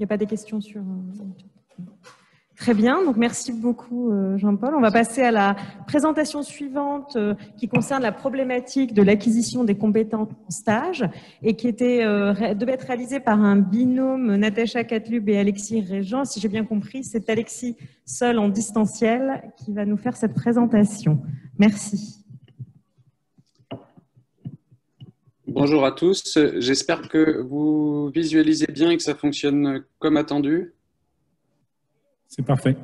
n'y a pas des questions sur... Très bien, donc merci beaucoup Jean-Paul. On va passer à la présentation suivante qui concerne la problématique de l'acquisition des compétences en stage et qui devait être réalisée par un binôme, Natacha Catlub et Alexis Régent. Si j'ai bien compris, c'est Alexis seul en distanciel qui va nous faire cette présentation. Merci. Bonjour à tous, j'espère que vous visualisez bien et que ça fonctionne comme attendu. C'est parfait.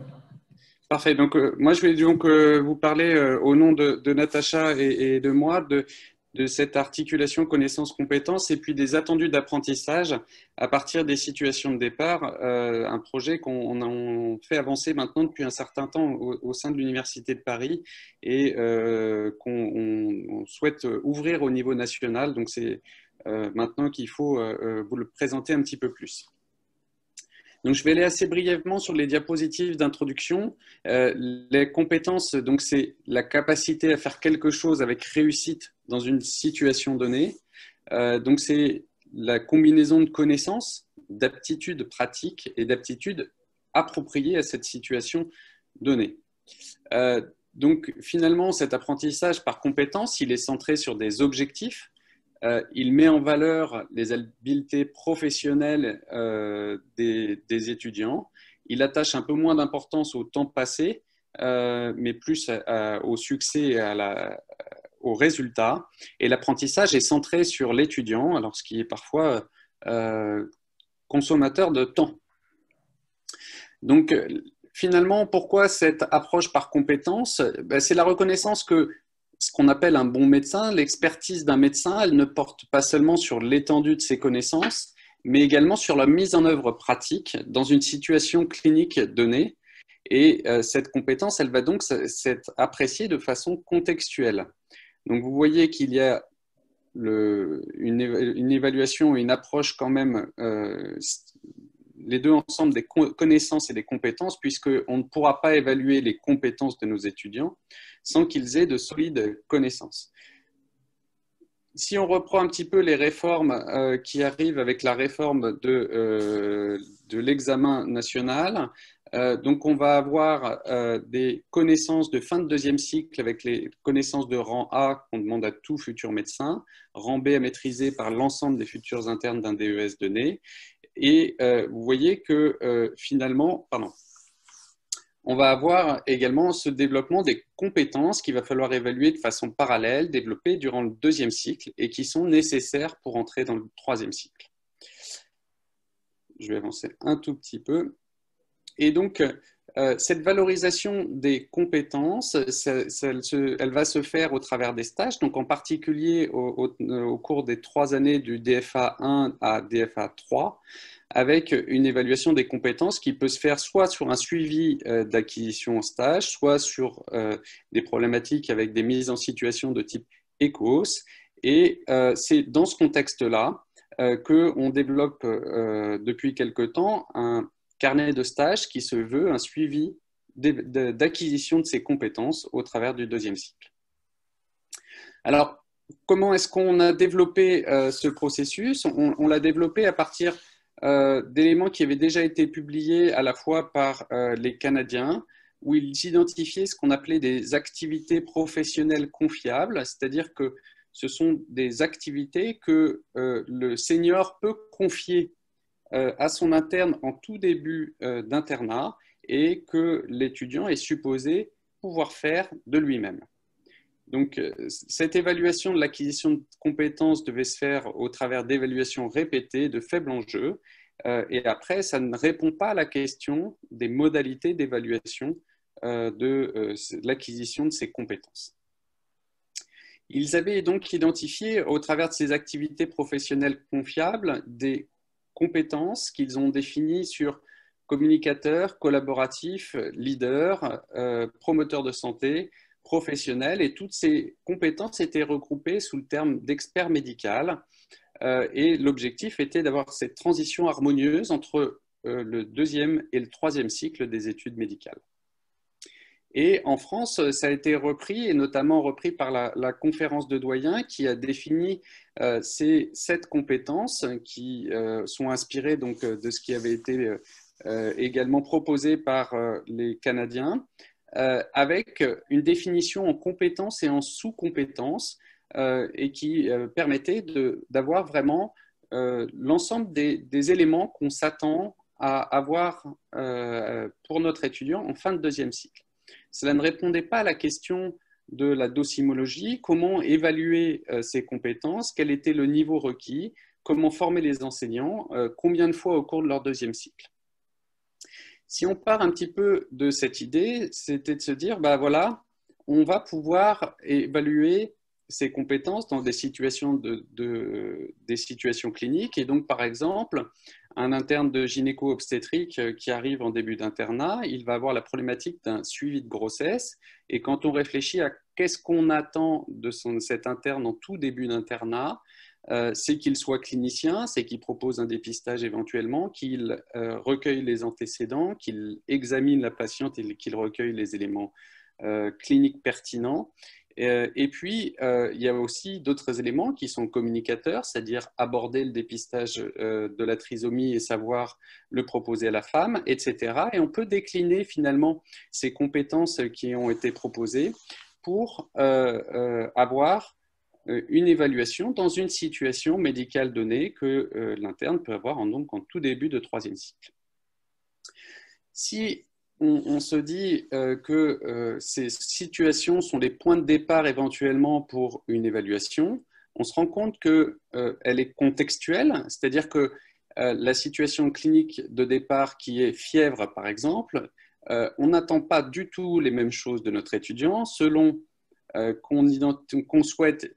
Parfait. Donc, moi, je vais donc vous parler au nom de Natacha et de moi de cette articulation connaissances-compétences et puis des attendus d'apprentissage à partir des situations de départ, un projet qu'on fait avancer maintenant depuis un certain temps au sein de l'Université de Paris et qu'on souhaite ouvrir au niveau national. Donc, c'est maintenant qu'il faut vous le présenter un petit peu plus. Donc, je vais aller assez brièvement sur les diapositives d'introduction. Les compétences, donc c'est la capacité à faire quelque chose avec réussite dans une situation donnée. Donc, c'est la combinaison de connaissances, d'aptitudes pratiques et d'aptitudes appropriées à cette situation donnée. Donc, finalement, cet apprentissage par compétences, il est centré sur des objectifs. Il met en valeur les habiletés professionnelles des étudiants. Il attache un peu moins d'importance au temps passé, mais plus au succès et aux résultats. Et l'apprentissage est centré sur l'étudiant, alors ce qui est parfois consommateur de temps. Donc, finalement, pourquoi cette approche par compétences? C'est la reconnaissance que ce qu'on appelle un bon médecin, l'expertise d'un médecin, elle ne porte pas seulement sur l'étendue de ses connaissances, mais également sur la mise en œuvre pratique dans une situation clinique donnée. Et cette compétence, elle va donc s'être appréciée de façon contextuelle. Donc, vous voyez qu'il y a une évaluation et une approche quand même, les deux ensemble des connaissances et des compétences, puisqu'on ne pourra pas évaluer les compétences de nos étudiants sans qu'ils aient de solides connaissances. Si on reprend un petit peu les réformes qui arrivent avec la réforme de l'examen national, donc on va avoir des connaissances de fin de deuxième cycle avec les connaissances de rang A qu'on demande à tout futur médecin, rang B à maîtriser par l'ensemble des futurs internes d'un DES donné. Et vous voyez que finalement, on va avoir également ce développement des compétences qu'il va falloir évaluer de façon parallèle, développer durant le deuxième cycle et qui sont nécessaires pour entrer dans le troisième cycle. Je vais avancer un tout petit peu. Et donc, cette valorisation des compétences, elle va se faire au travers des stages, donc en particulier au cours des 3 années du DFA 1 à DFA 3, avec une évaluation des compétences qui peut se faire soit sur un suivi d'acquisition en stage, soit sur des problématiques avec des mises en situation de type ECOS. Et c'est dans ce contexte-là qu'on développe depuis quelque temps un carnet de stage qui se veut un suivi d'acquisition de ces compétences au travers du deuxième cycle. Alors, comment est-ce qu'on a développé ce processus? On l'a développé à partir d'éléments qui avaient déjà été publiés à la fois par les Canadiens, où ils identifiaient ce qu'on appelait des activités professionnelles confiables, c'est-à-dire que ce sont des activités que le senior peut confier à son interne en tout début d'internat et que l'étudiant est supposé pouvoir faire de lui-même. Donc, cette évaluation de l'acquisition de compétences devait se faire au travers d'évaluations répétées de faible enjeu. Et après, ça ne répond pas à la question des modalités d'évaluation de l'acquisition de ces compétences. Ils avaient donc identifié, au travers de ces activités professionnelles confiables, des compétences qu'ils ont définies sur communicateur, collaboratif, leader, promoteur de santé, professionnel, et toutes ces compétences étaient regroupées sous le terme d'expert médical. Et l'objectif était d'avoir cette transition harmonieuse entre le deuxième et le troisième cycle des études médicales. Et en France, ça a été repris, et notamment repris par la conférence de doyens qui a défini ces 7 compétences qui sont inspirées donc, de ce qui avait été également proposé par les Canadiens, avec une définition en compétences et en sous-compétences, et qui permettait d'avoir vraiment l'ensemble des éléments qu'on s'attend à avoir pour notre étudiant en fin de 2e cycle. Cela ne répondait pas à la question de la docimologie, comment évaluer ces compétences, quel était le niveau requis, comment former les enseignants, combien de fois au cours de leur 2e cycle. Si on part un petit peu de cette idée, c'était de se dire, bah voilà, on va pouvoir évaluer ces compétences dans des situations, des situations cliniques. Et donc, par exemple, un interne de gynéco-obstétrique qui arrive en début d'internat, il va avoir la problématique d'un suivi de grossesse. Et quand on réfléchit à qu'est-ce qu'on attend de cet interne en tout début d'internat, c'est qu'il soit clinicien, c'est qu'il propose un dépistage éventuellement, qu'il recueille les antécédents, qu'il examine la patiente et qu'il recueille les éléments cliniques pertinents. Et puis, il y a aussi d'autres éléments qui sont communicateurs, c'est-à-dire aborder le dépistage de la trisomie et savoir le proposer à la femme, etc. Et on peut décliner finalement ces compétences qui ont été proposées pour avoir une évaluation dans une situation médicale donnée que l'interne peut avoir donc en tout début de 3e cycle. Si on se dit que ces situations sont les points de départ éventuellement pour une évaluation, on se rend compte qu'elle est contextuelle, c'est-à-dire que la situation clinique de départ qui est fièvre, par exemple, on n'attend pas du tout les mêmes choses de notre étudiant selon qu'on souhaite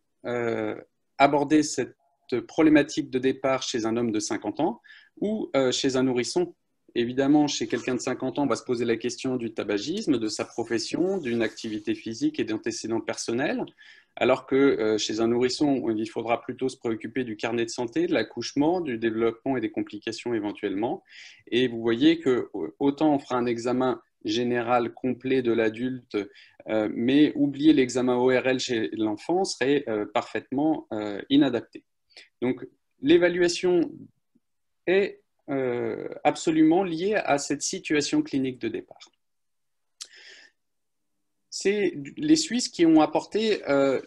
aborder cette problématique de départ chez un homme de 50 ans ou chez un nourrisson. Évidemment, chez quelqu'un de 50 ans, on va se poser la question du tabagisme, de sa profession, d'une activité physique et d'antécédents personnels, alors que chez un nourrisson, il faudra plutôt se préoccuper du carnet de santé, de l'accouchement, du développement et des complications éventuellement. Et vous voyez que autant on fera un examen général complet de l'adulte, mais oublier l'examen ORL chez l'enfant serait parfaitement inadapté. Donc, l'évaluation est absolument liée à cette situation clinique de départ. C'est les Suisses qui ont apporté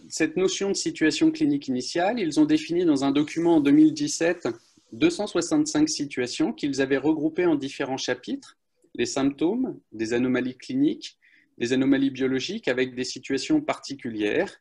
cette notion de situation clinique initiale. Ils ont défini dans un document en 2017 265 situations qu'ils avaient regroupées en différents chapitres, les symptômes, des anomalies cliniques, des anomalies biologiques avec des situations particulières.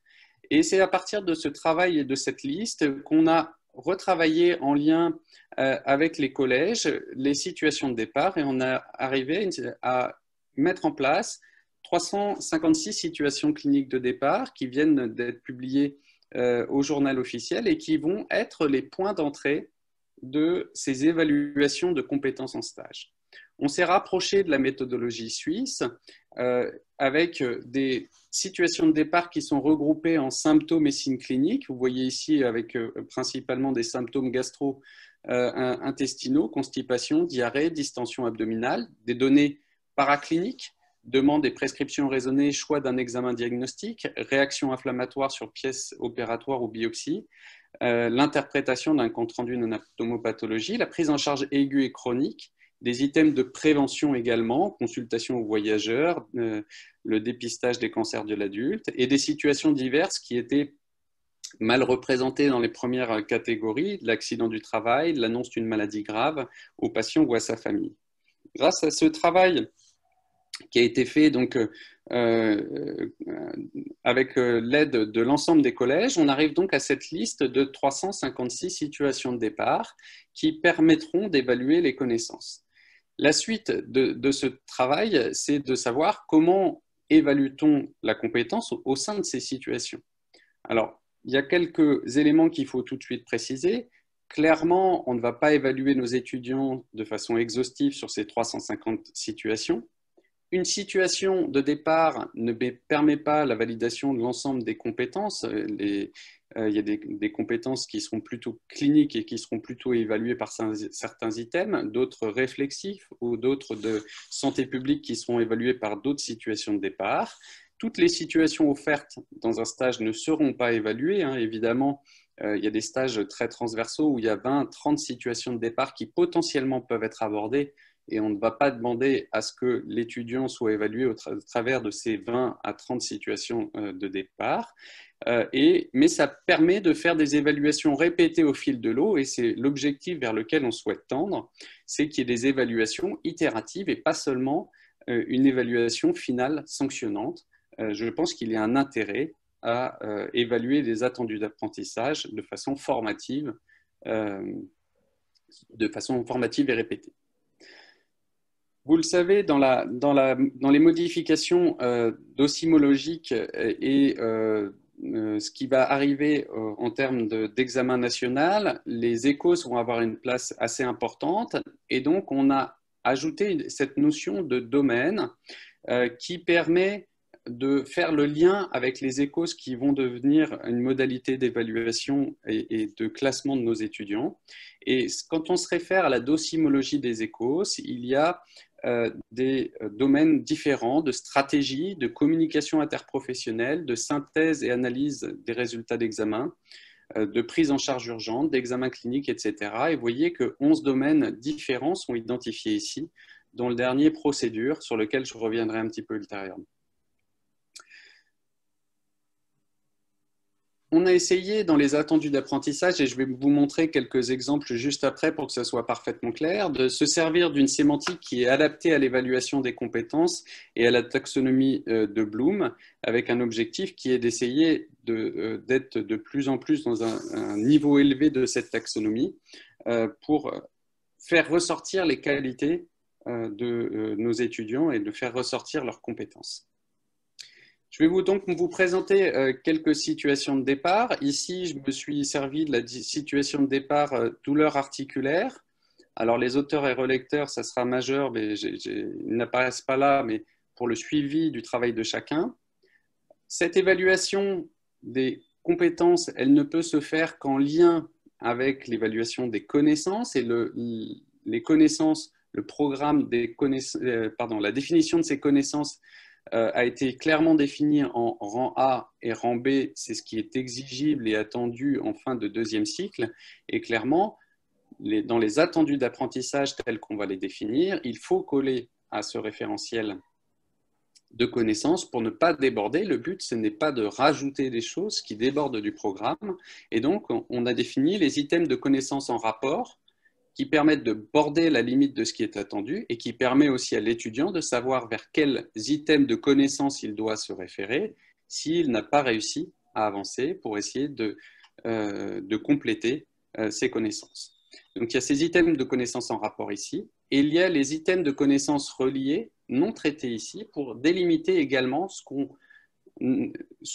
Et c'est à partir de ce travail et de cette liste qu'on a retravaillé en lien avec les collèges les situations de départ et on a arrivé à mettre en place 356 situations cliniques de départ qui viennent d'être publiées au journal officiel et qui vont être les points d'entrée de ces évaluations de compétences en stage. On s'est rapproché de la méthodologie suisse avec des situations de départ qui sont regroupées en symptômes et signes cliniques. Vous voyez ici avec principalement des symptômes gastro-intestinaux, constipation, diarrhée, distension abdominale, des données paracliniques, demande et prescriptions raisonnées, choix d'un examen diagnostique, réaction inflammatoire sur pièces opératoires ou biopsie, l'interprétation d'un compte-rendu d'anatomopathologie, la prise en charge aiguë et chronique, des items de prévention également, consultation aux voyageurs, le dépistage des cancers de l'adulte et des situations diverses qui étaient mal représentées dans les premières catégories, l'accident du travail, l'annonce d'une maladie grave au patient ou à sa famille. Grâce à ce travail qui a été fait donc, avec l'aide de l'ensemble des collèges, on arrive donc à cette liste de 356 situations de départ qui permettront d'évaluer les connaissances. La suite de ce travail, c'est de savoir comment évalue-t-on la compétence au sein de ces situations. Alors, il y a quelques éléments qu'il faut tout de suite préciser. Clairement, on ne va pas évaluer nos étudiants de façon exhaustive sur ces 350 situations. Une situation de départ ne permet pas la validation de l'ensemble des compétences. il y a des compétences qui seront plutôt cliniques et qui seront plutôt évaluées par certains items, d'autres réflexifs ou d'autres de santé publique qui seront évalués par d'autres situations de départ. Toutes les situations offertes dans un stage ne seront pas évaluées, hein. Évidemment, il y a des stages très transversaux où il y a 20-30 situations de départ qui potentiellement peuvent être abordées et on ne va pas demander à ce que l'étudiant soit évalué au travers de ces 20 à 30 situations de départ. Mais ça permet de faire des évaluations répétées au fil de l'eau et c'est l'objectif vers lequel on souhaite tendre, c'est qu'il y ait des évaluations itératives et pas seulement une évaluation finale sanctionnante. Je pense qu'il y a un intérêt à évaluer les attendus d'apprentissage de façon formative et répétée. Vous le savez, dans les modifications docimologiques et ce qui va arriver en termes d'examen national, les échos vont avoir une place assez importante et donc on a ajouté cette notion de domaine qui permet de faire le lien avec les échos qui vont devenir une modalité d'évaluation et de classement de nos étudiants. Et quand on se réfère à la docimologie des échos, il y a des domaines différents de stratégie, de communication interprofessionnelle, de synthèse et analyse des résultats d'examen, de prise en charge urgente, d'examen clinique, etc. Et vous voyez que 11 domaines différents sont identifiés ici, dont le dernier procédure, sur lequel je reviendrai un petit peu ultérieurement. On a essayé dans les attendus d'apprentissage, et je vais vous montrer quelques exemples juste après pour que ça soit parfaitement clair, de se servir d'une sémantique qui est adaptée à l'évaluation des compétences et à la taxonomie de Bloom, avec un objectif qui est d'essayer d'être de plus en plus dans un niveau élevé de cette taxonomie pour faire ressortir les qualités de nos étudiants et de faire ressortir leurs compétences. Je vais donc vous présenter quelques situations de départ. Ici, je me suis servi de la situation de départ douleur articulaire. Alors, les auteurs et relecteurs, ça sera majeur, mais ils n'apparaissent pas là, mais pour le suivi du travail de chacun. Cette évaluation des compétences, elle ne peut se faire qu'en lien avec l'évaluation des connaissances et les connaissances, le programme des connaissances, la définition de ces connaissances a été clairement défini en rang A et rang B, c'est ce qui est exigible et attendu en fin de deuxième cycle. Et clairement, dans les attendus d'apprentissage tels qu'on va les définir, il faut coller à ce référentiel de connaissances pour ne pas déborder. Le but, ce n'est pas de rajouter des choses qui débordent du programme. Et donc, on a défini les items de connaissances en rapport qui permettent de border la limite de ce qui est attendu et qui permet aussi à l'étudiant de savoir vers quels items de connaissances il doit se référer s'il n'a pas réussi à avancer pour essayer de compléter ses connaissances. Donc, il y a ces items de connaissances en rapport ici et il y a les items de connaissances reliés non traités ici pour délimiter également ce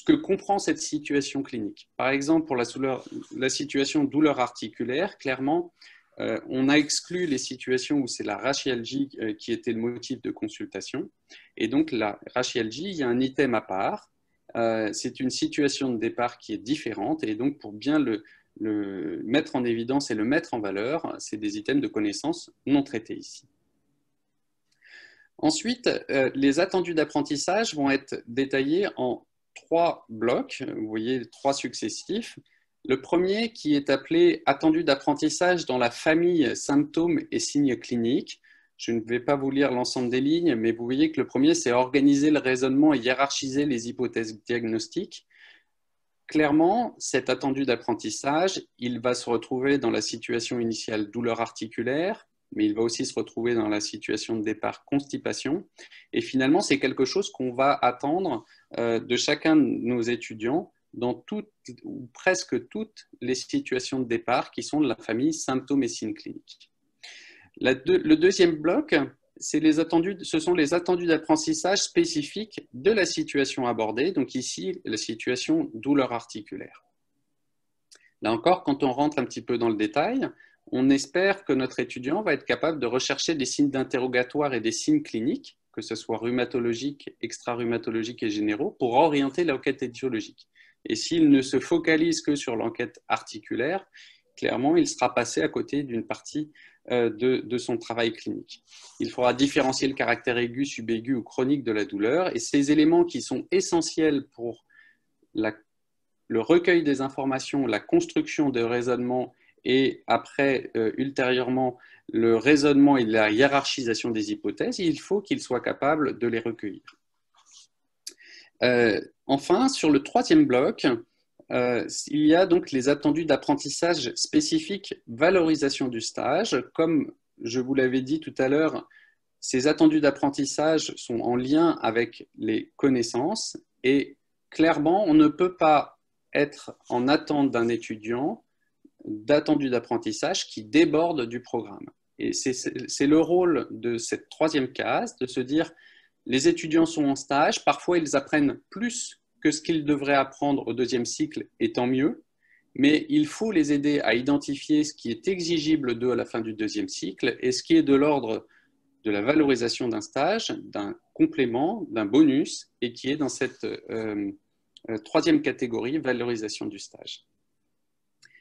que comprend cette situation clinique. Par exemple, pour la situation douleur articulaire, clairement, on a exclu les situations où c'est la rachialgie qui était le motif de consultation. Et donc, la rachialgie, il y a un item à part. C'est une situation de départ qui est différente. Et donc, pour bien le mettre en évidence et le mettre en valeur, c'est des items de connaissances non traités ici. Ensuite, les attendus d'apprentissage vont être détaillés en 3 blocs. Vous voyez, 3 successifs. Le premier qui est appelé attendu d'apprentissage dans la famille symptômes et signes cliniques. Je ne vais pas vous lire l'ensemble des lignes, mais vous voyez que le premier, c'est organiser le raisonnement et hiérarchiser les hypothèses diagnostiques. Clairement, cet attendu d'apprentissage, il va se retrouver dans la situation initiale douleur articulaire, mais il va aussi se retrouver dans la situation de départ constipation. Et finalement, c'est quelque chose qu'on va attendre de chacun de nos étudiants dans toutes ou presque toutes les situations de départ qui sont de la famille symptômes et signes cliniques. Le deuxième bloc, ce sont les attendus d'apprentissage spécifiques de la situation abordée, donc ici, la situation douleur articulaire. Là encore, quand on rentre un petit peu dans le détail, on espère que notre étudiant va être capable de rechercher des signes d'interrogatoire et des signes cliniques, que ce soit rhumatologiques, extra-rhumatologiques et généraux, pour orienter l'enquête étiologique. Et s'il ne se focalise que sur l'enquête articulaire, clairement, il sera passé à côté d'une partie de son travail clinique. Il faudra différencier le caractère aigu, subaigu ou chronique de la douleur, et ces éléments qui sont essentiels pour le recueil des informations, la construction de raisonnement et après, ultérieurement, le raisonnement et la hiérarchisation des hypothèses, il faut qu'il soit capable de les recueillir. Enfin, sur le troisième bloc, il y a donc les attendus d'apprentissage spécifiques, valorisation du stage. Comme je vous l'avais dit tout à l'heure, ces attendus d'apprentissage sont en lien avec les connaissances et clairement, on ne peut pas être en attente d'un étudiant d'attendus d'apprentissage qui déborde du programme. Et c'est le rôle de cette troisième case, de se dire les étudiants sont en stage, parfois ils apprennent plus que ce qu'ils devraient apprendre au deuxième cycle, et tant mieux, mais il faut les aider à identifier ce qui est exigible d'eux à la fin du deuxième cycle et ce qui est de l'ordre de la valorisation d'un stage, d'un complément, d'un bonus, et qui est dans cette troisième catégorie, valorisation du stage.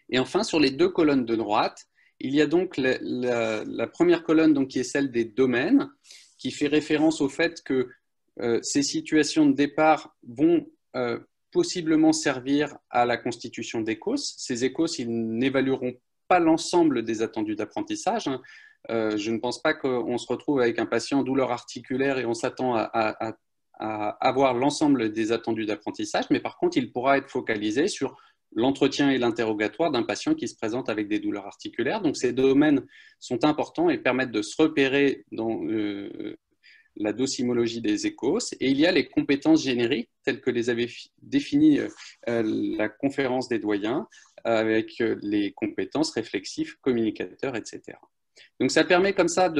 Et enfin, sur les deux colonnes de droite, il y a donc la première colonne donc, qui est celle des domaines, qui fait référence au fait que ces situations de départ vont possiblement servir à la constitution d'ECOS. Ces ECOS, ils n'évalueront pas l'ensemble des attendus d'apprentissage. Je ne pense pas qu'on se retrouve avec un patient en douleur articulaire et on s'attend à avoir l'ensemble des attendus d'apprentissage, mais par contre, il pourra être focalisé sur l'entretien et l'interrogatoire d'un patient qui se présente avec des douleurs articulaires. Donc, ces domaines sont importants et permettent de se repérer dans la dosimologie des ECOS. Et il y a les compétences génériques, telles que les avait définies la conférence des doyens, avec les compétences réflexives, communicateurs, etc. Donc, ça permet comme ça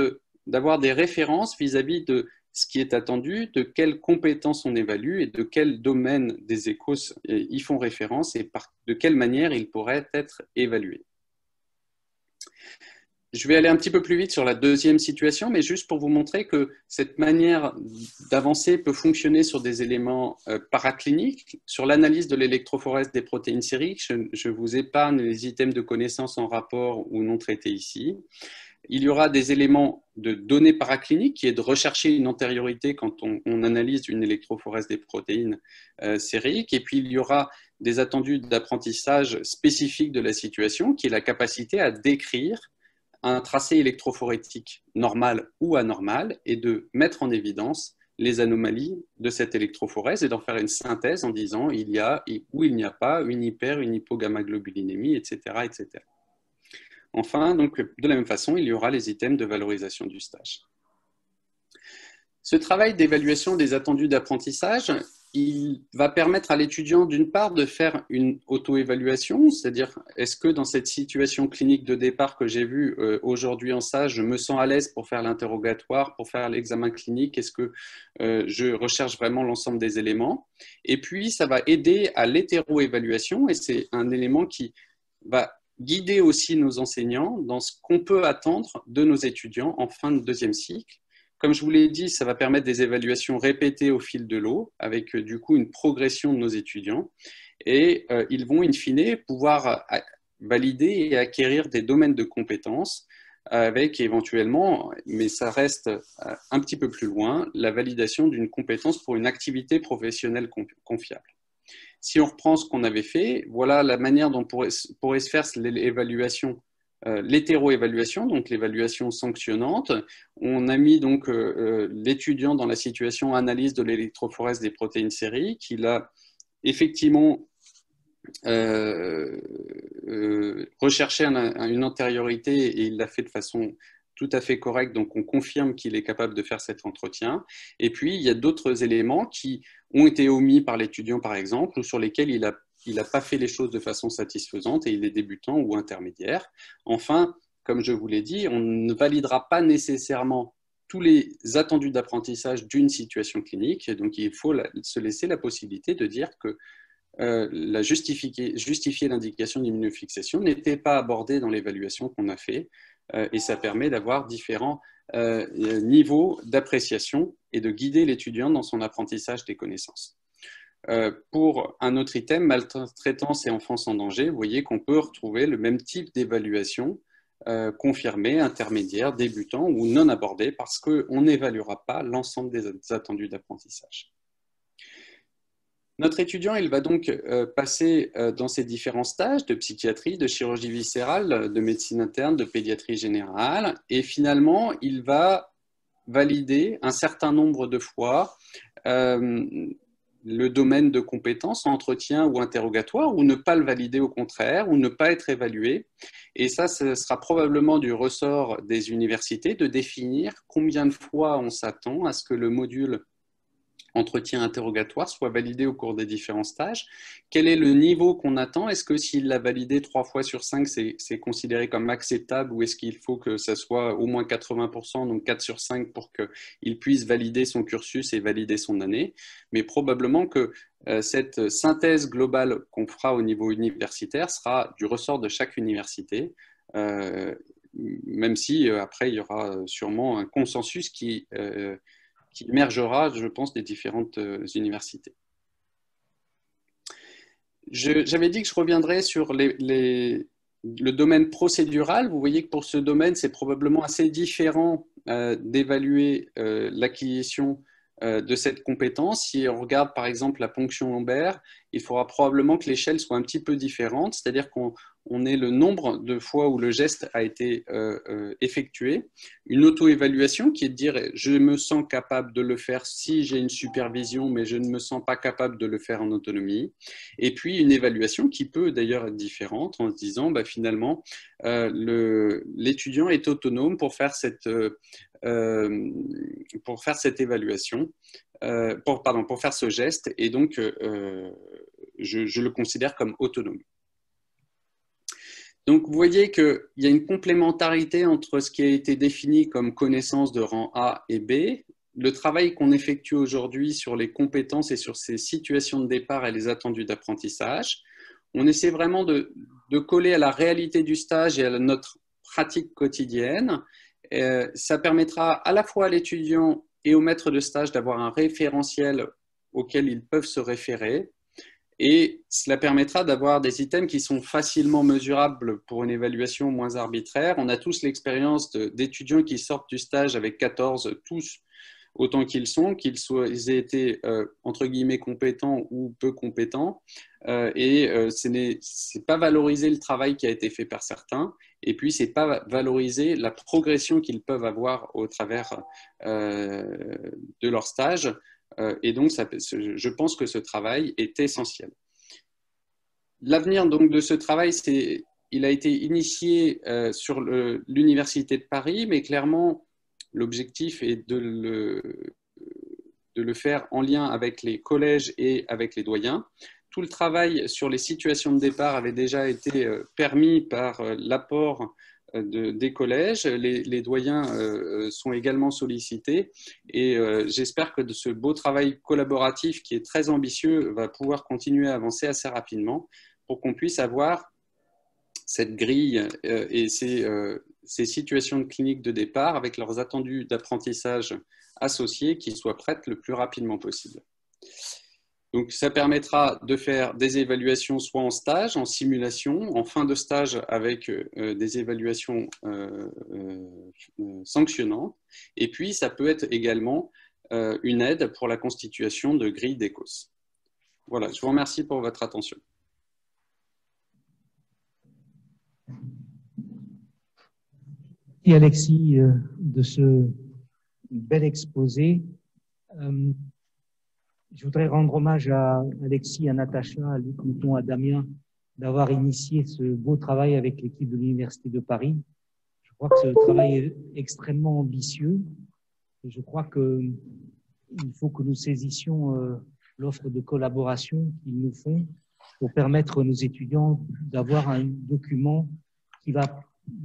d'avoir des références vis-à-vis de ce qui est attendu, de quelles compétences on évalue et de quel domaine des ECOS y font référence et de quelle manière ils pourraient être évalués. Je vais aller un petit peu plus vite sur la deuxième situation, mais juste pour vous montrer que cette manière d'avancer peut fonctionner sur des éléments paracliniques. Sur l'analyse de l'électrophorèse des protéines sériques, je vous épargne les items de connaissances en rapport ou non traités ici. Il y aura des éléments de données paracliniques qui est de rechercher une antériorité quand on analyse une électrophorèse des protéines sériques. Et puis, il y aura des attendus d'apprentissage spécifiques de la situation qui est la capacité à décrire un tracé électrophorétique normal ou anormal et de mettre en évidence les anomalies de cette électrophorèse et d'en faire une synthèse en disant il y a ou il n'y a pas une une hypogammaglobulinémie, etc., etc. Enfin, donc, de la même façon, il y aura les items de valorisation du stage. Ce travail d'évaluation des attendus d'apprentissage, il va permettre à l'étudiant, d'une part, de faire une auto-évaluation, c'est-à-dire, est-ce que dans cette situation clinique de départ que j'ai vue aujourd'hui en stage, je me sens à l'aise pour faire l'interrogatoire, pour faire l'examen clinique, est-ce que je recherche vraiment l'ensemble des éléments? Et puis, ça va aider à l'hétéro-évaluation, et c'est un élément qui va guider aussi nos enseignants dans ce qu'on peut attendre de nos étudiants en fin de deuxième cycle. Comme je vous l'ai dit, ça va permettre des évaluations répétées au fil de l'eau, avec du coup une progression de nos étudiants. Et ils vont, in fine, pouvoir valider et acquérir des domaines de compétences avec éventuellement, mais ça reste un petit peu plus loin, la validation d'une compétence pour une activité professionnelle confiable. Si on reprend ce qu'on avait fait, voilà la manière dont pourrait se faire l'évaluation, l'hétéro-évaluation, donc l'évaluation sanctionnante. On a mis donc l'étudiant dans la situation analyse de l'électrophorèse des protéines sériques. Il a effectivement recherché une antériorité et il l'a fait de façon tout à fait correcte, donc on confirme qu'il est capable de faire cet entretien. Et puis, il y a d'autres éléments qui ont été omis par l'étudiant, par exemple, ou sur lesquels il n'a pas fait les choses de façon satisfaisante et il est débutant ou intermédiaire. Enfin, comme je vous l'ai dit, on ne validera pas nécessairement tous les attendus d'apprentissage d'une situation clinique, et donc il faut se laisser la possibilité de dire que justifier l'indication d'immunofixation n'était pas abordée dans l'évaluation qu'on a fait, et ça permet d'avoir différents niveaux d'appréciation et de guider l'étudiant dans son apprentissage des connaissances. Pour un autre item, maltraitance et enfance en danger, vous voyez qu'on peut retrouver le même type d'évaluation confirmée, intermédiaire, débutant ou non abordée parce qu'on n'évaluera pas l'ensemble des attendus d'apprentissage. Notre étudiant, il va donc passer dans ces différents stages de psychiatrie, de chirurgie viscérale, de médecine interne, de pédiatrie générale, et finalement, il va valider un certain nombre de fois le domaine de compétences, entretien ou interrogatoire, ou ne pas le valider au contraire, ou ne pas être évalué. Et ça, ce sera probablement du ressort des universités de définir combien de fois on s'attend à ce que le module entretien interrogatoire soit validé au cours des différents stages. Quel est le niveau qu'on attend? Est-ce que s'il l'a validé 3 fois sur 5, c'est considéré comme acceptable ou est-ce qu'il faut que ça soit au moins 80%, donc 4 sur 5 pour qu'il puisse valider son cursus et valider son année? Mais probablement que cette synthèse globale qu'on fera au niveau universitaire sera du ressort de chaque université, même si après il y aura sûrement un consensus qui émergera, je pense, des différentes universités. J'avais dit que je reviendrais sur le domaine procédural. Vous voyez que pour ce domaine, c'est probablement assez différent d'évaluer l'acquisition de cette compétence. Si on regarde par exemple la ponction lombaire, il faudra probablement que l'échelle soit un petit peu différente, c'est-à-dire qu'on ait le nombre de fois où le geste a été effectué, une auto-évaluation qui est de dire je me sens capable de le faire si j'ai une supervision, mais je ne me sens pas capable de le faire en autonomie, et puis une évaluation qui peut d'ailleurs être différente en se disant finalement l'étudiant est autonome pour faire cette évaluation, pour faire ce geste, et donc je le considère comme autonome. Donc vous voyez qu'il y a une complémentarité entre ce qui a été défini comme connaissance de rang A et B, le travail qu'on effectue aujourd'hui sur les compétences et sur ces situations de départ et les attendus d'apprentissage. On essaie vraiment de coller à la réalité du stage et à notre pratique quotidienne. Ça permettra à la fois à l'étudiant et au maître de stage d'avoir un référentiel auquel ils peuvent se référer. Et cela permettra d'avoir des items qui sont facilement mesurables pour une évaluation moins arbitraire. On a tous l'expérience d'étudiants qui sortent du stage avec 14, tous autant qu'ils sont, qu'ils aient été entre guillemets compétents ou peu compétents. Ce n'est pas valoriser le travail qui a été fait par certains. Et puis, ce n'est pas valoriser la progression qu'ils peuvent avoir au travers de leur stage. Et donc, je pense que ce travail est essentiel. L'avenir donc de ce travail, il a été initié sur l'Université de Paris, mais clairement, l'objectif est de le faire en lien avec les collèges et avec les doyens. Tout le travail sur les situations de départ avait déjà été permis par l'apport des collèges. Les doyens sont également sollicités et j'espère que ce beau travail collaboratif qui est très ambitieux va pouvoir continuer à avancer assez rapidement pour qu'on puisse avoir cette grille et ces situations de clinique de départ avec leurs attendus d'apprentissage associés qui soient prêtes le plus rapidement possible. Donc, ça permettra de faire des évaluations soit en stage, en simulation, en fin de stage avec des évaluations sanctionnantes. Et puis, ça peut être également une aide pour la constitution de grilles d'ECOS. Voilà, je vous remercie pour votre attention. Merci Alexis de ce bel exposé. Je voudrais rendre hommage à Alexis, à Natacha, à Luc Mouton, à Damien d'avoir initié ce beau travail avec l'équipe de l'Université de Paris. Je crois que ce travail est extrêmement ambitieux et je crois qu'il faut que nous saisissions l'offre de collaboration qu'ils nous font pour permettre à nos étudiants d'avoir un document qui va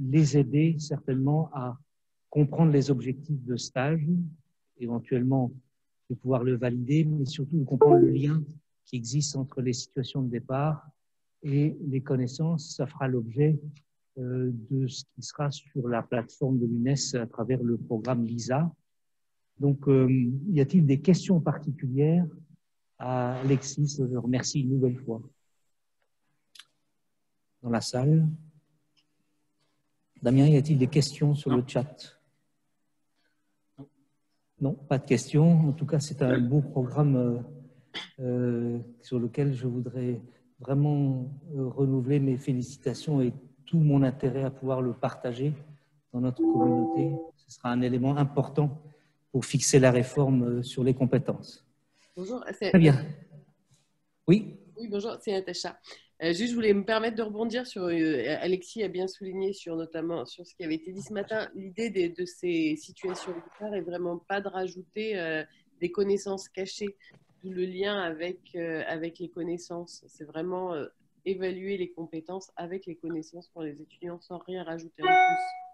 les aider certainement à comprendre les objectifs de stage, éventuellement de pouvoir le valider, mais surtout de comprendre le lien qui existe entre les situations de départ et les connaissances. Ça fera l'objet de ce qui sera sur la plateforme de l'UNES à travers le programme LISA. Donc, y a-t-il des questions particulières à Alexis, je le remercie une nouvelle fois. Dans la salle. Damien, y a-t-il des questions sur le chat? Non, pas de questions. En tout cas, c'est un beau programme sur lequel je voudrais vraiment renouveler mes félicitations et tout mon intérêt à pouvoir le partager dans notre communauté. Ce sera un élément important pour fixer la réforme sur les compétences. Bonjour. Très bien. Oui. Oui, bonjour, c'est Natacha. Juste, je voulais me permettre de rebondir sur, Alexis a bien souligné notamment sur ce qui avait été dit ce matin, l'idée de ces situations bizarres est vraiment pas de rajouter des connaissances cachées, d'où le lien avec les connaissances. C'est vraiment évaluer les compétences avec les connaissances pour les étudiants sans rien rajouter en plus.